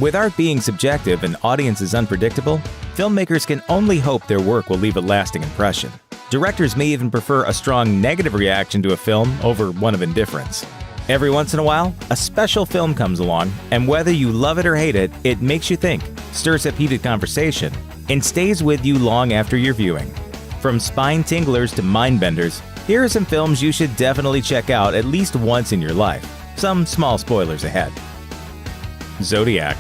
With art being subjective and audiences unpredictable, filmmakers can only hope their work will leave a lasting impression. Directors may even prefer a strong negative reaction to a film over one of indifference. Every once in a while, a special film comes along, and whether you love it or hate it, it makes you think, stirs up heated conversation, and stays with you long after your viewing. From spine-tinglers to mind-benders, here are some films you should definitely check out at least once in your life. Some small spoilers ahead. Zodiac.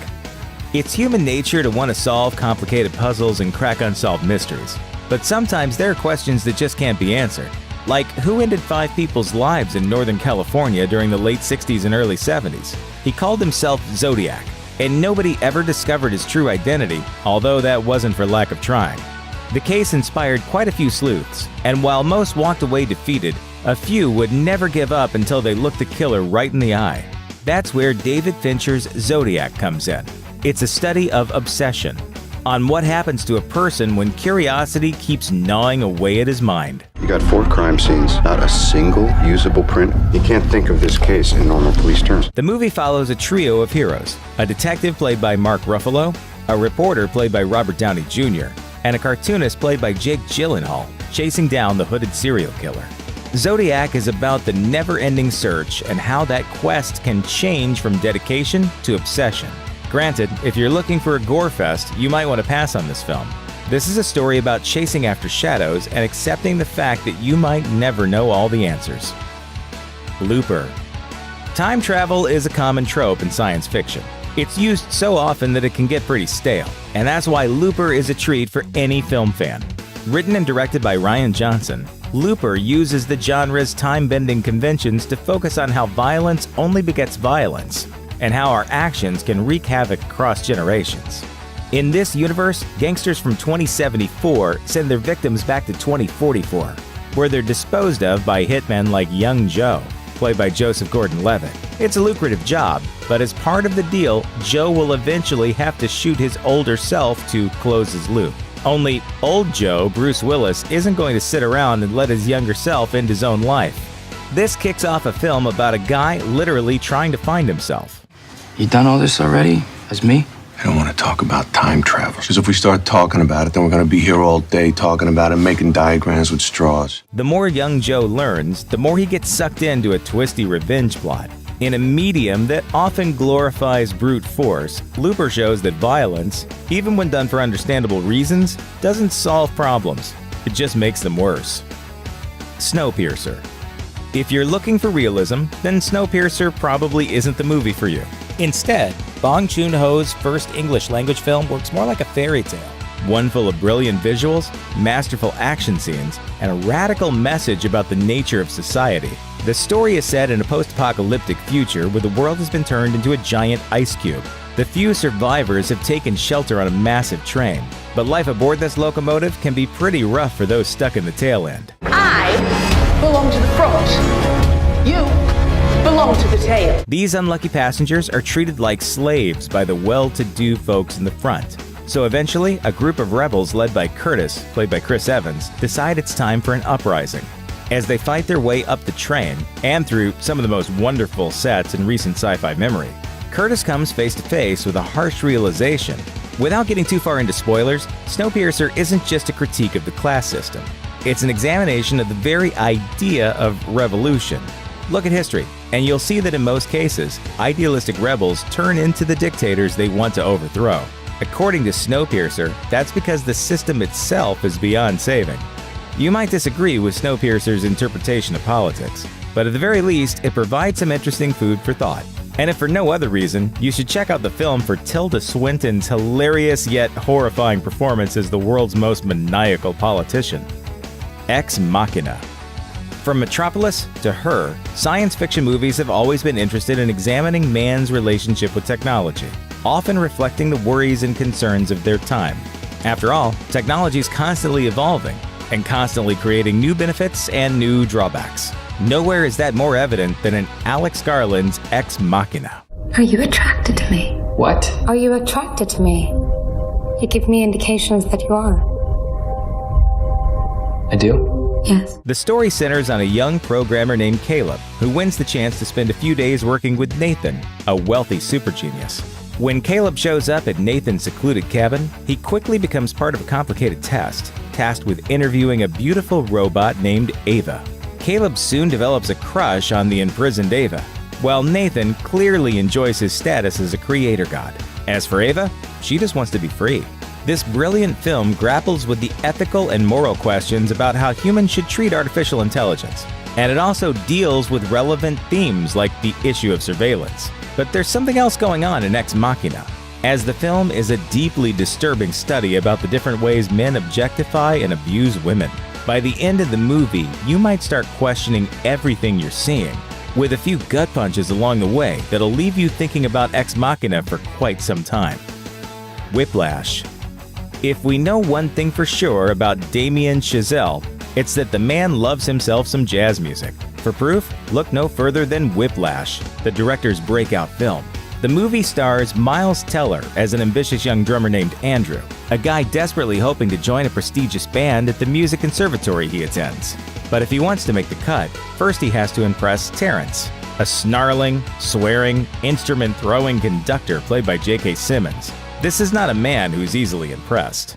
It's human nature to want to solve complicated puzzles and crack unsolved mysteries. But sometimes there are questions that just can't be answered. Like, who ended 5 people's lives in Northern California during the late 60s and early 70s? He called himself Zodiac, and nobody ever discovered his true identity, although that wasn't for lack of trying. The case inspired quite a few sleuths, and while most walked away defeated, a few would never give up until they looked the killer right in the eye. That's where David Fincher's Zodiac comes in. It's a study of obsession, on what happens to a person when curiosity keeps gnawing away at his mind. You got 4 crime scenes, not a single usable print. You can't think of this case in normal police terms. The movie follows a trio of heroes, a detective played by Mark Ruffalo, a reporter played by Robert Downey Jr., and a cartoonist played by Jake Gyllenhaal, chasing down the hooded serial killer. Zodiac is about the never-ending search and how that quest can change from dedication to obsession. Granted, if you're looking for a gore fest, you might want to pass on this film. This is a story about chasing after shadows and accepting the fact that you might never know all the answers. Looper. Time travel is a common trope in science fiction. It's used so often that it can get pretty stale, and that's why Looper is a treat for any film fan. Written and directed by Rian Johnson, Looper uses the genre's time-bending conventions to focus on how violence only begets violence, and how our actions can wreak havoc across generations. In this universe, gangsters from 2074 send their victims back to 2044, where they're disposed of by hitmen like Young Joe, played by Joseph Gordon-Levitt. It's a lucrative job, but as part of the deal, Joe will eventually have to shoot his older self to close his loop. Only old Joe, Bruce Willis, isn't going to sit around and let his younger self end his own life. This kicks off a film about a guy literally trying to find himself. You done all this already? As me? I don't want to talk about time travel, because if we start talking about it, then we're going to be here all day talking about it, making diagrams with straws. The more young Joe learns, the more he gets sucked into a twisty revenge plot. In a medium that often glorifies brute force, Looper shows that violence, even when done for understandable reasons, doesn't solve problems. It just makes them worse. Snowpiercer. If you're looking for realism, then Snowpiercer probably isn't the movie for you. Instead, Bong Joon-ho's first English language film works more like a fairy tale. One full of brilliant visuals, masterful action scenes, and a radical message about the nature of society. The story is set in a post-apocalyptic future where the world has been turned into a giant ice cube. The few survivors have taken shelter on a massive train, but life aboard this locomotive can be pretty rough for those stuck in the tail end. I belong to the front. You belong to the tail. These unlucky passengers are treated like slaves by the well-to-do folks in the front. So eventually, a group of rebels led by Curtis, played by Chris Evans, decide it's time for an uprising. As they fight their way up the train, and through some of the most wonderful sets in recent sci-fi memory, Curtis comes face to face with a harsh realization. Without getting too far into spoilers, Snowpiercer isn't just a critique of the class system. It's an examination of the very idea of revolution. Look at history, and you'll see that in most cases, idealistic rebels turn into the dictators they want to overthrow. According to Snowpiercer, that's because the system itself is beyond saving. You might disagree with Snowpiercer's interpretation of politics, but at the very least, it provides some interesting food for thought. And if for no other reason, you should check out the film for Tilda Swinton's hilarious yet horrifying performance as the world's most maniacal politician. Ex Machina. From Metropolis to Her, science fiction movies have always been interested in examining man's relationship with technology, often reflecting the worries and concerns of their time. After all, technology is constantly evolving and constantly creating new benefits and new drawbacks. Nowhere is that more evident than in Alex Garland's Ex Machina. Are you attracted to me? What? Are you attracted to me? You give me indications that you are. I do? Yes. The story centers on a young programmer named Caleb, who wins the chance to spend a few days working with Nathan, a wealthy super genius. When Caleb shows up at Nathan's secluded cabin, he quickly becomes part of a complicated test, tasked with interviewing a beautiful robot named Ava. Caleb soon develops a crush on the imprisoned Ava, while Nathan clearly enjoys his status as a creator god. As for Ava, she just wants to be free. This brilliant film grapples with the ethical and moral questions about how humans should treat artificial intelligence. And it also deals with relevant themes like the issue of surveillance. But there's something else going on in Ex Machina, as the film is a deeply disturbing study about the different ways men objectify and abuse women. By the end of the movie, you might start questioning everything you're seeing, with a few gut punches along the way that'll leave you thinking about Ex Machina for quite some time. Whiplash. If we know one thing for sure about Damien Chazelle, it's that the man loves himself some jazz music. For proof, look no further than Whiplash, the director's breakout film. The movie stars Miles Teller as an ambitious young drummer named Andrew, a guy desperately hoping to join a prestigious band at the music conservatory he attends. But if he wants to make the cut, first he has to impress Terrence, a snarling, swearing, instrument-throwing conductor played by J.K. Simmons. This is not a man who's easily impressed.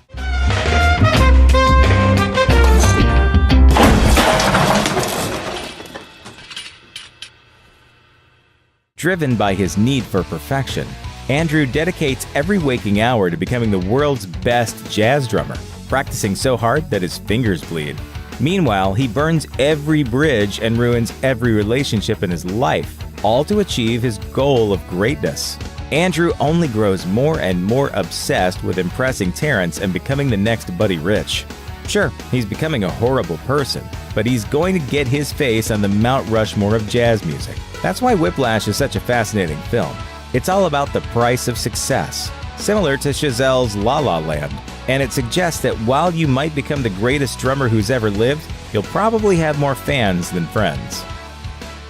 Driven by his need for perfection, Andrew dedicates every waking hour to becoming the world's best jazz drummer, practicing so hard that his fingers bleed. Meanwhile, he burns every bridge and ruins every relationship in his life, all to achieve his goal of greatness. Andrew only grows more and more obsessed with impressing Terrence and becoming the next Buddy Rich. Sure, he's becoming a horrible person, but he's going to get his face on the Mount Rushmore of jazz music. That's why Whiplash is such a fascinating film. It's all about the price of success, similar to Chazelle's La La Land, and it suggests that while you might become the greatest drummer who's ever lived, you'll probably have more fans than friends.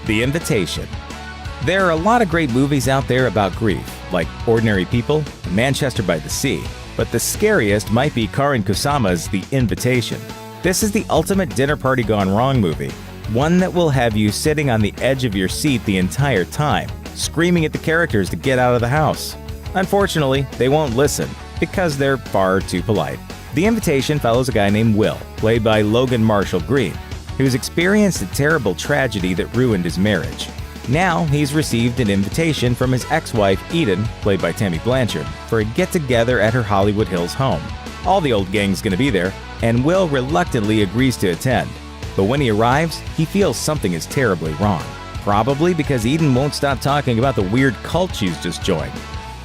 The Invitation. There are a lot of great movies out there about grief, like Ordinary People and Manchester by the Sea, but the scariest might be Karin Kusama's The Invitation. This is the ultimate dinner party gone wrong movie, one that will have you sitting on the edge of your seat the entire time, screaming at the characters to get out of the house. Unfortunately, they won't listen, because they're far too polite. The Invitation follows a guy named Will, played by Logan Marshall Green, who's experienced a terrible tragedy that ruined his marriage. Now, he's received an invitation from his ex-wife, Eden, played by Tammy Blanchard, for a get-together at her Hollywood Hills home. All the old gang's gonna be there, and Will reluctantly agrees to attend. But when he arrives, he feels something is terribly wrong. Probably because Eden won't stop talking about the weird cult she's just joined.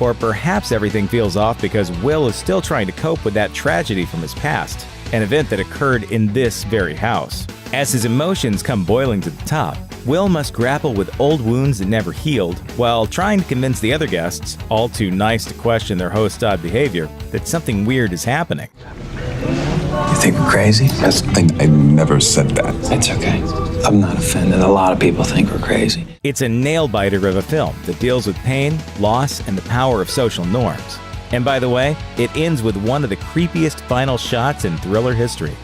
Or perhaps everything feels off because Will is still trying to cope with that tragedy from his past, an event that occurred in this very house. As his emotions come boiling to the top, Will must grapple with old wounds that never healed, while trying to convince the other guests, all too nice to question their host's odd behavior, that something weird is happening. You think we're crazy? I never said that. It's okay. I'm not offended. A lot of people think we're crazy. It's a nail-biter of a film that deals with pain, loss, and the power of social norms. And by the way, it ends with one of the creepiest final shots in thriller history.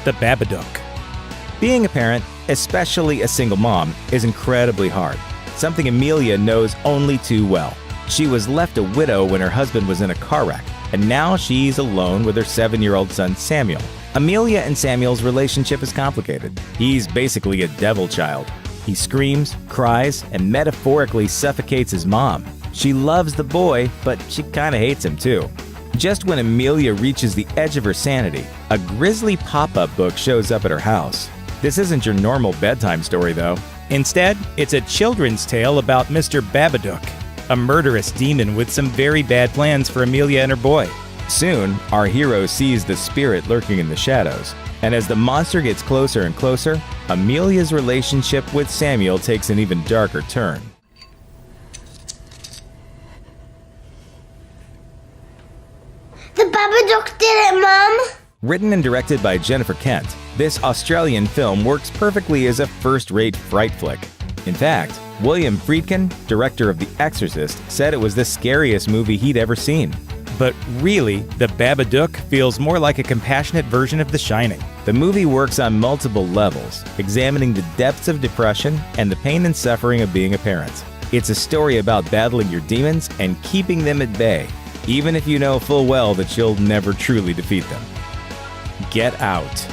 The Babadook. Being a parent, especially a single mom, is incredibly hard, something Amelia knows only too well. She was left a widow when her husband was in a car wreck, and now she's alone with her 7-year-old son Samuel. Amelia and Samuel's relationship is complicated. He's basically a devil child. He screams, cries, and metaphorically suffocates his mom. She loves the boy, but she kinda hates him too. Just when Amelia reaches the edge of her sanity, a grisly pop-up book shows up at her house. This isn't your normal bedtime story, though. Instead, it's a children's tale about Mr. Babadook, a murderous demon with some very bad plans for Amelia and her boy. Soon, our hero sees the spirit lurking in the shadows, and as the monster gets closer and closer, Amelia's relationship with Samuel takes an even darker turn. The Babadook did it, Mom! Written and directed by Jennifer Kent, this Australian film works perfectly as a first-rate fright flick. In fact, William Friedkin, director of The Exorcist, said it was the scariest movie he'd ever seen. But really, The Babadook feels more like a compassionate version of The Shining. The movie works on multiple levels, examining the depths of depression and the pain and suffering of being a parent. It's a story about battling your demons and keeping them at bay, even if you know full well that you'll never truly defeat them. Get Out.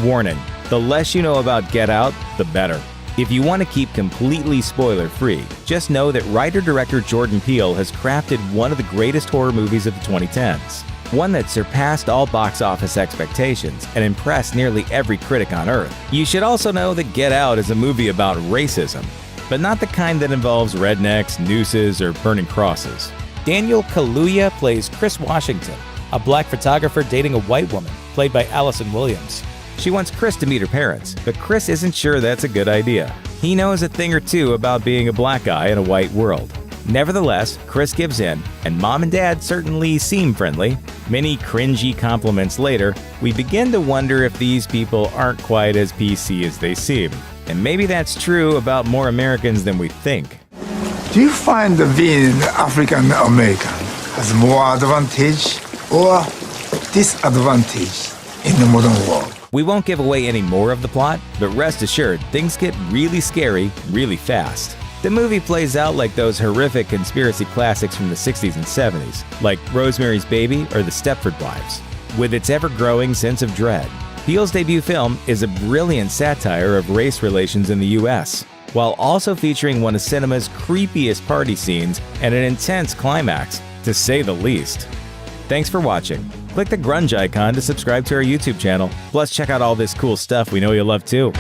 Warning: the less you know about Get Out, the better. If you want to keep completely spoiler-free, just know that writer-director Jordan Peele has crafted one of the greatest horror movies of the 2010s. One that surpassed all box office expectations and impressed nearly every critic on Earth. You should also know that Get Out is a movie about racism, but not the kind that involves rednecks, nooses, or burning crosses. Daniel Kaluuya plays Chris Washington, a black photographer dating a white woman, played by Allison Williams. She wants Chris to meet her parents, but Chris isn't sure that's a good idea. He knows a thing or two about being a black guy in a white world. Nevertheless, Chris gives in, and Mom and Dad certainly seem friendly. Many cringy compliments later, we begin to wonder if these people aren't quite as PC as they seem. And maybe that's true about more Americans than we think. Do you find that being African American has more advantage or disadvantage in the modern world? We won't give away any more of the plot, but rest assured, things get really scary really fast. The movie plays out like those horrific conspiracy classics from the 60s and 70s, like Rosemary's Baby or The Stepford Wives, with its ever-growing sense of dread. Peele's debut film is a brilliant satire of race relations in the US, while also featuring one of cinema's creepiest party scenes and an intense climax, to say the least. Thanks for watching. Click the grunge icon to subscribe to our YouTube channel. Plus, check out all this cool stuff we know you'll love too.